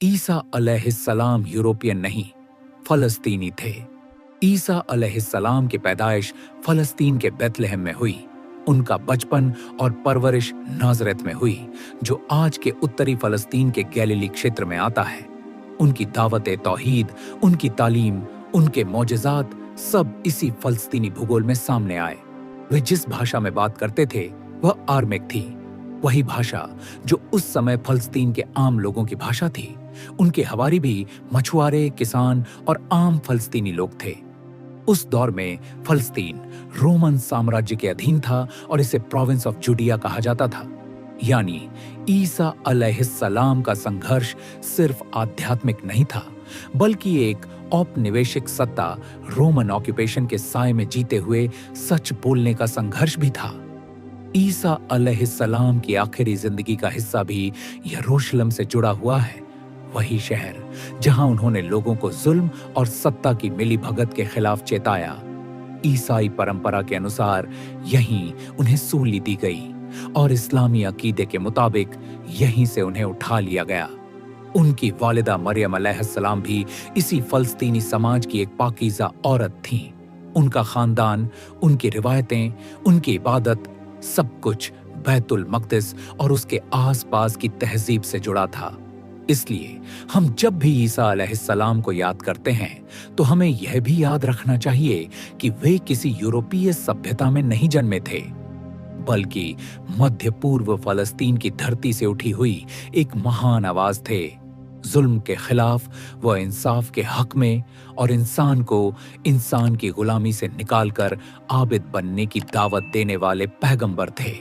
ईसा अलैहिस्सलाम यूरोपियन नहीं, फलस्तीनी थे। ईसा अलैहिस्सलाम की पैदाइश फलस्तीन के बेथलेहम में हुई। उनका बचपन और परवरिश नाजरत में हुई, जो आज के उत्तरी फलस्तीन के गैलिली क्षेत्र में आता है। उनकी दावत तौहीद, उनकी तालीम, उनके मौजज़ात सब इसी फलस्तीनी भूगोल में सामने आए। वे जिस भाषा में बात करते थे वह आरमिक थी, वही भाषा जो उस समय फलस्तीन के आम लोगों की भाषा थी। उनके हवारी भी मछुआरे, किसान और आम फलस्तीनी लोग थे। उस दौर में फलस्तीन रोमन साम्राज्य के अधीन था और इसे प्रोविंस ऑफ जुडिया कहा जाता था। यानी ईसा अलैहिस्सलाम का संघर्ष सिर्फ आध्यात्मिक नहीं था, बल्कि एक औपनिवेशिक सत्ता, रोमन ऑक्यूपेशन के साए में जीते हुए सच बोलने का संघर्ष भी था। ईसा अलैहिस्सलाम की आखिरी जिंदगी का हिस्सा भी यरूशलेम से जुड़ा हुआ है, वही शहर जहां उन्होंने लोगों को जुल्म और सत्ता की मिलीभगत के खिलाफ चेताया। ईसाई परंपरा के अनुसार यहीं उन्हें सूली दी गई और इस्लामी अकीदे के मुताबिक यहीं से उन्हें उठा लिया गया। उनकी वालिदा मरियम अलैहिस्सलाम भी इसी फलस्तीनी समाज की एक पाकीज़ा औरत थीं। उनका खानदान, उनकी रिवायतें, उनकी इबादत, सब कुछ बैतुल मक़दिस और उसके आसपास की तहजीब से जुड़ा था। इसलिए हम जब भी ईसा अलैहिस्सलाम को याद करते हैं तो हमें यह भी याद रखना चाहिए कि वे किसी यूरोपीय सभ्यता में नहीं जन्मे थे, बल्कि मध्य पूर्व फलस्तीन की धरती से उठी हुई एक महान आवाज थे। जुल्म के खिलाफ व इंसाफ के हक में, और इंसान को इंसान की गुलामी से निकालकर आबिद बनने की दावत देने वाले पैगंबर थे।